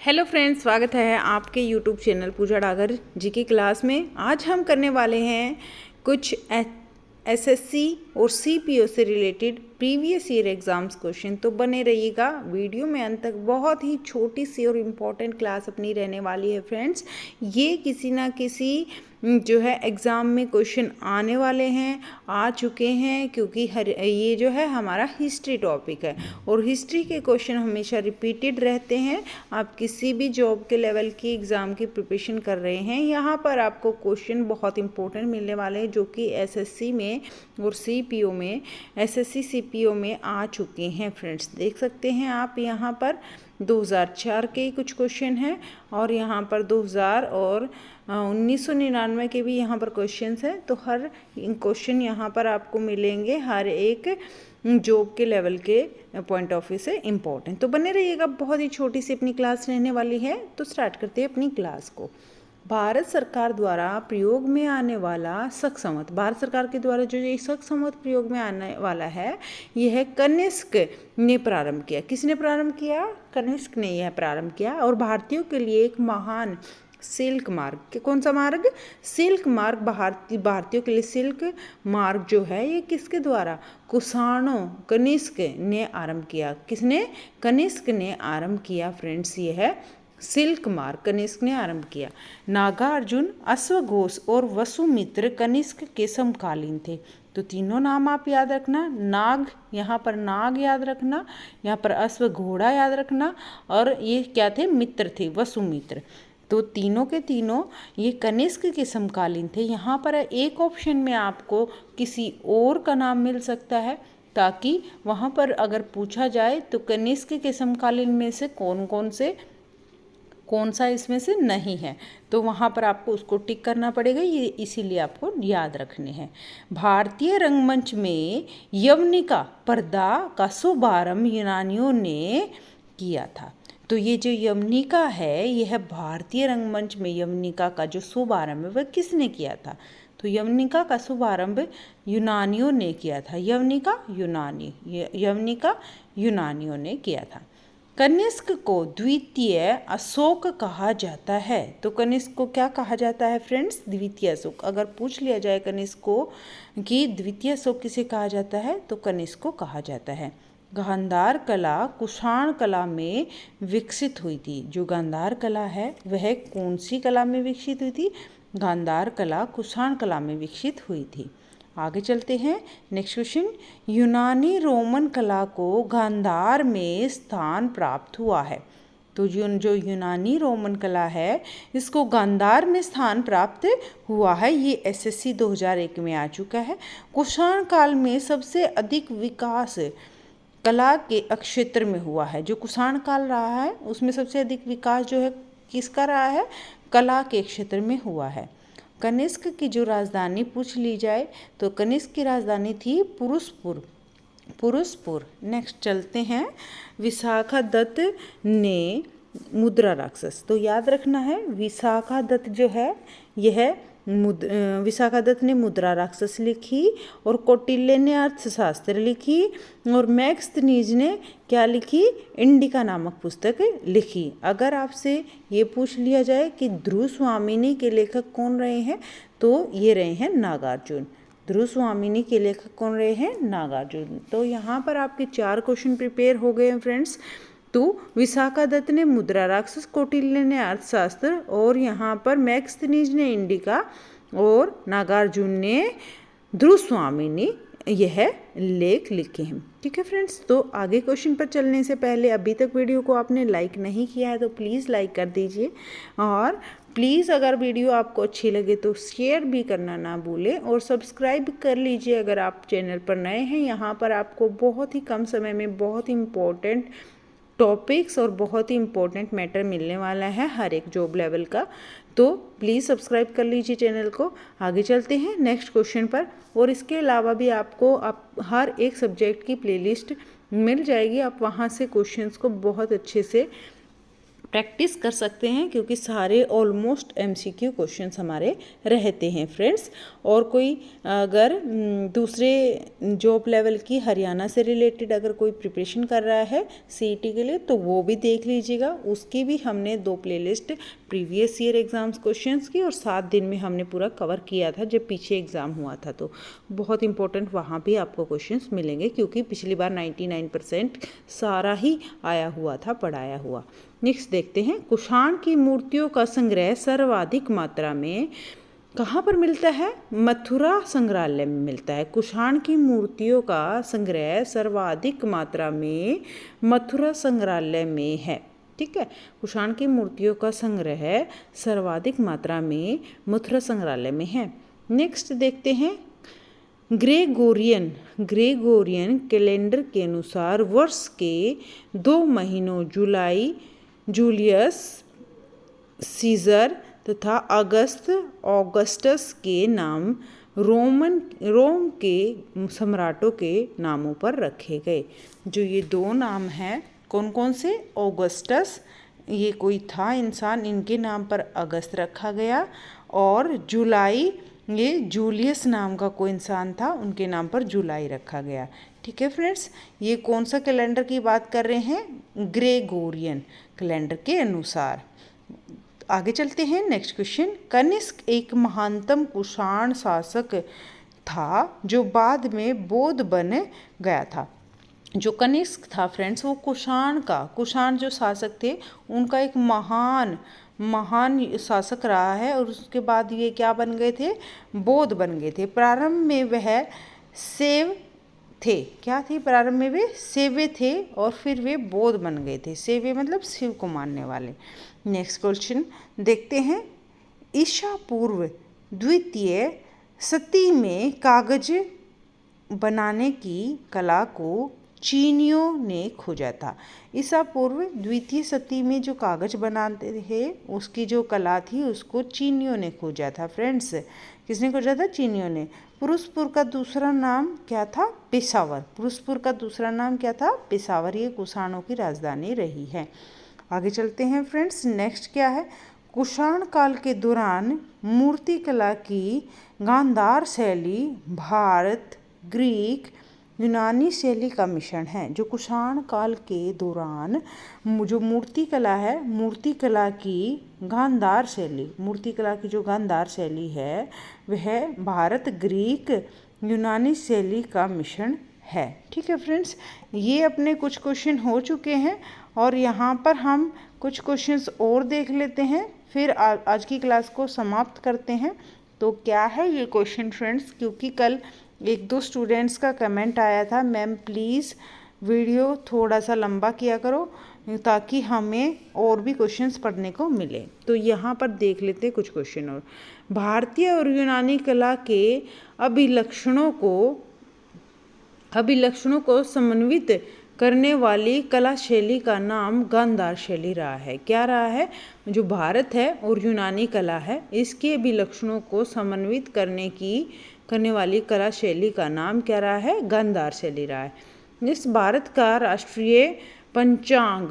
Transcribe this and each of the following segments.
Hello friends, स्वागत है आपके यूट्यूब चैनल पूजा डागर जी की क्लास में। आज हम करने वाले हैं कुछ एसएससी और सीपीओ से related previous year exams question. तो बने रहिएगा वीडियो में अंत तक। बहुत ही छोटी सी और इम्पॉर्टेंट क्लास अपनी रहने वाली है फ्रेंड्स। ये किसी ना किसी जो है एग्ज़ाम में क्वेश्चन आने वाले हैं, आ चुके हैं, क्योंकि ये जो है हमारा हिस्ट्री टॉपिक है और हिस्ट्री के क्वेश्चन हमेशा रिपीटेड रहते हैं। आप किसी भी जॉब के लेवल की एग्ज़ाम की प्रिपरेशन कर रहे हैं, यहाँ पर आपको क्वेश्चन बहुत इंपॉर्टेंट मिलने वाले हैं जो कि एसएससी में और सीपीओ में, एसएससी सीपीओ में आ चुके हैं फ्रेंड्स। देख सकते हैं आप यहाँ पर 2004 के कुछ क्वेश्चन हैं और यहाँ पर 2000 और 1999 के भी यहाँ पर क्वेश्चंस हैं। तो हर क्वेश्चन यहाँ पर आपको मिलेंगे, हर एक जॉब के लेवल के पॉइंट ऑफ व्यू से इम्पोर्टेंट। तो बने रहिएगा, बहुत ही छोटी सी अपनी क्लास रहने वाली है। तो स्टार्ट करते हैं अपनी क्लास को। भारत सरकार द्वारा प्रयोग में आने वाला शक संवत, भारत सरकार के द्वारा जो ये शक संवत प्रयोग में आने वाला है, यह कनिष्क ने प्रारंभ किया। किसने प्रारंभ किया? कनिष्क ने यह प्रारंभ किया। और भारतीयों के लिए एक महान सिल्क मार्ग, कौन सा मार्ग? सिल्क मार्ग। भारतीयों के लिए सिल्क मार्ग जो है ये किसके द्वारा? कुषाणों, कनिष्क ने आरंभ किया। किसने? कनिष्क ने आरंभ किया फ्रेंड्स। ये है सिल्क मार्ग, कनिष्क ने आरंभ किया। नागार्जुन, अश्वघोष और वसुमित्र कनिष्क के समकालीन थे। तो तीनों नाम आप याद रखना। नाग, यहाँ पर नाग याद रखना, यहाँ पर अश्व घोड़ा याद रखना, और ये क्या थे? मित्र थे, वसुमित्र। तो तीनों के तीनों ये कनिष्क के समकालीन थे। यहाँ पर एक ऑप्शन में आपको किसी और का नाम मिल सकता है, ताकि वहाँ पर अगर पूछा जाए तो कनिष्क के समकालीन में से कौन सा इसमें से नहीं है, तो वहाँ पर आपको उसको टिक करना पड़ेगा। ये इसीलिए आपको याद रखने हैं। भारतीय रंगमंच में यवनिका पर्दा का शुभारंभ यूनानियों ने किया था। तो ये जो यवनिका है, यह भारतीय रंगमंच में यवनिका का जो शुभारंभ है वह किसने किया था? तो यवनिका का शुभारंभ यूनानियों ने किया था। यवनिका यूनानियों ने किया था। कनिष्क को द्वितीय अशोक कहा जाता है। तो कनिष्क को क्या कहा जाता है फ्रेंड्स? द्वितीय अशोक। अगर पूछ लिया जाए कनिष्क को कि द्वितीय अशोक किसे कहा जाता है, तो कनिष्क को कहा जाता है। गांधार कला कुषाण कला में विकसित हुई थी। जो गांधार कला है वह कौन सी कला में विकसित हुई थी? गांधार कला कुषाण कला में विकसित हुई थी। आगे चलते हैं। नेक्स्ट क्वेश्चन, यूनानी रोमन कला को गांधार में स्थान प्राप्त हुआ है। तो जो यूनानी रोमन कला है, इसको गांधार में स्थान प्राप्त हुआ है। ये एसएससी 2001 में आ चुका है। कुषाण काल में सबसे अधिक विकास कला के क्षेत्र में हुआ है। जो कुषाण काल रहा है उसमें सबसे अधिक विकास जो है किसका रहा है? कला के क्षेत्र में हुआ है। कनिष्क की जो राजधानी पूछ ली जाए तो कनिष्क की राजधानी थी पुरुषपुर। नेक्स्ट चलते हैं। विशाखादत्त ने मुद्रा राक्षस, तो याद रखना है विशाखादत्त जो है यह विशाखादत्त ने मुद्रा राक्षस लिखी, और कौटिल्य ने अर्थशास्त्र लिखी, और मैक्सनीज ने क्या लिखी? इंडिका नामक पुस्तक लिखी। अगर आपसे ये पूछ लिया जाए कि ध्रुव स्वामिनी के लेखक कौन रहे हैं, तो ये रहे हैं नागार्जुन। ध्रुव स्वामिनी के लेखक कौन रहे हैं? नागार्जुन। तो यहाँ पर आपके 4 क्वेश्चन प्रिपेयर हो गए हैं फ्रेंड्स। तो विशाखादत्त ने मुद्रा राक्षस, कौटिल्य ने अर्थशास्त्र, और यहाँ पर मैक्सनीज ने इंडिका, और नागार्जुन ने ध्रुव स्वामिनी यह लेख लिखे हैं। ठीक है फ्रेंड्स। तो आगे क्वेश्चन पर चलने से पहले अभी तक वीडियो को आपने लाइक नहीं किया है तो प्लीज़ लाइक कर दीजिए, और प्लीज़ अगर वीडियो आपको अच्छी लगे तो शेयर भी करना ना भूलें, और सब्सक्राइब कर लीजिए अगर आप चैनल पर नए हैं। यहाँ पर आपको बहुत ही कम समय में बहुत ही इम्पोर्टेंट टॉपिक्स और बहुत ही इम्पोर्टेंट मैटर मिलने वाला है हर एक जॉब लेवल का। तो प्लीज़ सब्सक्राइब कर लीजिए चैनल को। आगे चलते हैं नेक्स्ट क्वेश्चन पर। और इसके अलावा भी आपको हर एक सब्जेक्ट की प्लेलिस्ट मिल जाएगी, आप वहाँ से क्वेश्चंस को बहुत अच्छे से प्रैक्टिस कर सकते हैं, क्योंकि सारे ऑलमोस्ट एमसीक्यू क्वेश्चंस हमारे रहते हैं फ्रेंड्स। और कोई अगर दूसरे जॉब लेवल की हरियाणा से रिलेटेड अगर कोई प्रिपरेशन कर रहा है सीईटी के लिए, तो वो भी देख लीजिएगा। उसकी भी हमने 2 playlist previous year exams questions की और 7 दिन में हमने पूरा कवर किया था जब पीछे एग्ज़ाम हुआ था। तो बहुत इंपॉर्टेंट वहाँ भी आपको क्वेश्चंस मिलेंगे, क्योंकि पिछली बार 99% सारा ही आया हुआ था, पढ़ाया हुआ। नेक्स्ट देखते हैं, कुषाण की मूर्तियों का संग्रह सर्वाधिक मात्रा में कहाँ पर मिलता है? मथुरा संग्रहालय में मिलता है। कुषाण की मूर्तियों का संग्रह सर्वाधिक मात्रा में मथुरा संग्रहालय में है। ठीक है, कुषाण की मूर्तियों का संग्रह सर्वाधिक मात्रा में मथुरा संग्रहालय में है। नेक्स्ट देखते हैं, ग्रेगोरियन कैलेंडर के अनुसार वर्ष के 2 महीनों जुलाई जूलियस सीजर तथा ऑगस्टस के नाम रोम के सम्राटों के नामों पर रखे गए। जो ये 2 नाम हैं कौन कौन से? ऑगस्टस, ये कोई था इंसान, इनके नाम पर अगस्त रखा गया। और जुलाई, ये जूलियस नाम का कोई इंसान था, उनके नाम पर जुलाई रखा गया। ठीक है फ्रेंड्स, ये कौन सा कैलेंडर की बात कर रहे हैं? ग्रेगोरियन कैलेंडर के अनुसार। आगे चलते हैं, नेक्स्ट क्वेश्चन। कनिष्क एक महानतम कुषाण शासक था जो बाद में बौद्ध बन गया था। जो कनिष्क था फ्रेंड्स, वो कुषाण जो शासक थे उनका एक महान शासक रहा है, और उसके बाद ये क्या बन गए थे? बौद्ध बन गए थे। प्रारंभ में वह शैव थे। क्या थे? प्रारंभ में वे शैव थे और फिर वे बौद्ध बन गए थे। शैव मतलब शिव को मानने वाले। नेक्स्ट क्वेश्चन देखते हैं, ईसा पूर्व द्वितीय शती में कागज बनाने की कला को चीनियों ने खोजा था। ईसा पूर्व द्वितीय शती में जो कागज बनाते थे उसकी जो कला थी उसको चीनियों ने खोजा था फ्रेंड्स। किसने खोजा था? चीनियों ने। पुरुषपुर का दूसरा नाम क्या था? पेशावर। पुरुषपुर का दूसरा नाम क्या था? पेशावर। ये कुषाणों की राजधानी रही है। आगे चलते हैं फ्रेंड्स, नेक्स्ट क्या है? कुषाण काल के दौरान मूर्तिकला की गांधार शैली भारत, ग्रीक, यूनानी शैली का मिश्रण है। जो कुषाण काल के दौरान जो मूर्तिकला है, मूर्तिकला की गांधार जो गांधार शैली है वह भारत, ग्रीक, यूनानी शैली का मिश्रण है। ठीक है फ्रेंड्स, ये अपने कुछ क्वेश्चन हो चुके हैं और यहाँ पर हम कुछ क्वेश्चंस और देख लेते हैं, फिर आज की क्लास को समाप्त करते हैं। तो क्या है ये क्वेश्चन फ्रेंड्स? क्योंकि कल 1-2 स्टूडेंट्स का कमेंट आया था, मैम प्लीज़ वीडियो थोड़ा सा लंबा किया करो ताकि हमें और भी क्वेश्चंस पढ़ने को मिले। तो यहाँ पर देख लेते हैं कुछ क्वेश्चन और। भारतीय और यूनानी कला के अभिलक्षणों को समन्वित करने वाली कला शैली का नाम गांधार शैली रहा है। क्या रहा है? जो भारत है और यूनानी कला है, इसके अभिलक्षणों को समन्वित करने वाली कला शैली का नाम क्या रहा है? गांधार शैली रहा है। इस भारत का राष्ट्रीय पंचांग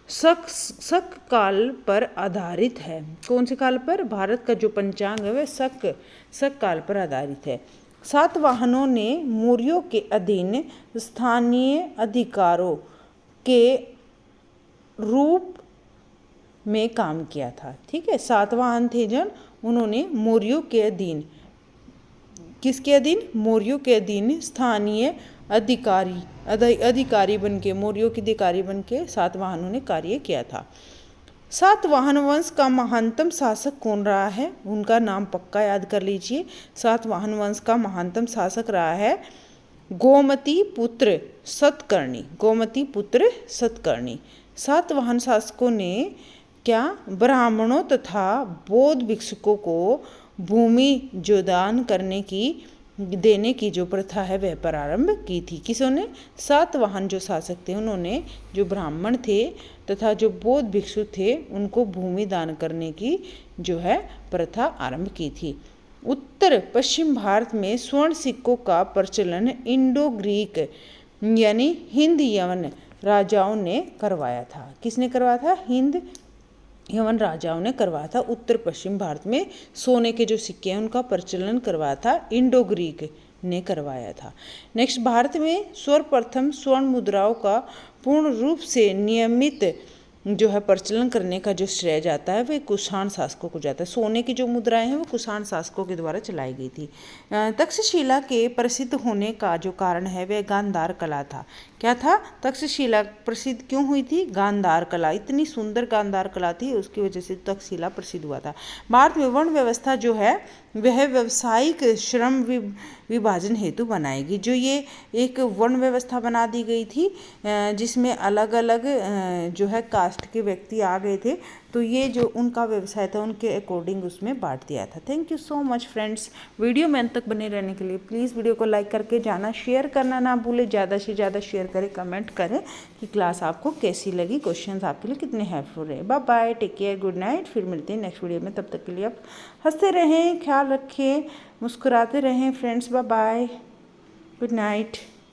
शक काल पर आधारित है। कौन से काल पर? भारत का जो पंचांग है वह शक काल पर आधारित है। सातवाहनों ने मौर्यों के अधीन स्थानीय अधिकारों के रूप में काम किया था। ठीक है, सातवाहन थे जन, उन्होंने मौर्यों के अधीन, किसके अधीन? मौर्यों के अधीन स्थानीय अधिकारी बनके, मौर्यों के अधिकारी बनके सातवाहनों ने कार्य किया था। सातवाहन वंश का महानतम शासक कौन रहा है? उनका नाम पक्का याद कर लीजिए। सातवाहन वंश का महानतम शासक रहा है गोमती पुत्र सतकर्णी। सातवाहन शासकों ने क्या? ब्राह्मणों तथा बौद्ध भिक्षुकों को भूमि जोदान देने की जो प्रथा है वह प्रारंभ की थी। किसने? सातवाहन जो शासक थे उन्होंने जो ब्राह्मण थे तथा जो बौद्ध भिक्षु थे उनको भूमि दान करने की जो है प्रथा आरंभ की थी। उत्तर पश्चिम भारत में स्वर्ण सिक्कों का प्रचलन इंडो ग्रीक यानी हिंद यवन राजाओं ने करवाया था। किसने करवाया था? हिंद यवन राजाओं ने करवाया था। उत्तर पश्चिम भारत में सोने के जो सिक्के हैं उनका प्रचलन करवाया था इंडो ग्रीक ने करवाया था। नेक्स्ट, भारत में सर्वप्रथम स्वर्ण मुद्राओं का पूर्ण रूप से नियमित जो है प्रचलन करने का जो श्रेय जाता है वह कुषाण शासकों को जाता है। सोने की जो मुद्राएं हैं वो कुषाण शासकों के द्वारा चलाई गई थी। तक्षशिला के प्रसिद्ध होने का जो कारण है वह गांधार कला था। क्या था? तक्षशिला प्रसिद्ध क्यों हुई थी? गांधार कला, इतनी सुंदर गांधार कला थी, उसकी वजह से तक्षशिला प्रसिद्ध हुआ था। भारत में वर्ण व्यवस्था जो है वह व्यावसायिक श्रम विभाजन हेतु बनाएगी। जो ये एक वर्ण व्यवस्था बना दी गई थी जिसमें अलग अलग जो है कास्ट के व्यक्ति आ गए थे, तो ये जो उनका व्यवसाय था उनके अकॉर्डिंग उसमें बांट दिया था। Thank you so much friends. Video में अंत तक बने रहने के लिए प्लीज़ वीडियो को लाइक करके जाना, शेयर करना ना भूलें, ज़्यादा से ज़्यादा शेयर करें, कमेंट करें कि क्लास आपको कैसी लगी, क्वेश्चंस आपके लिए कितने हेल्पफुल रहे। Bye bye, take care, good night. फिर मिलते हैं नेक्स्ट वीडियो में, तब तक के लिए आप हंसते रहें, ख्याल रखें, मुस्कुराते रहें friends. Bye bye, good night.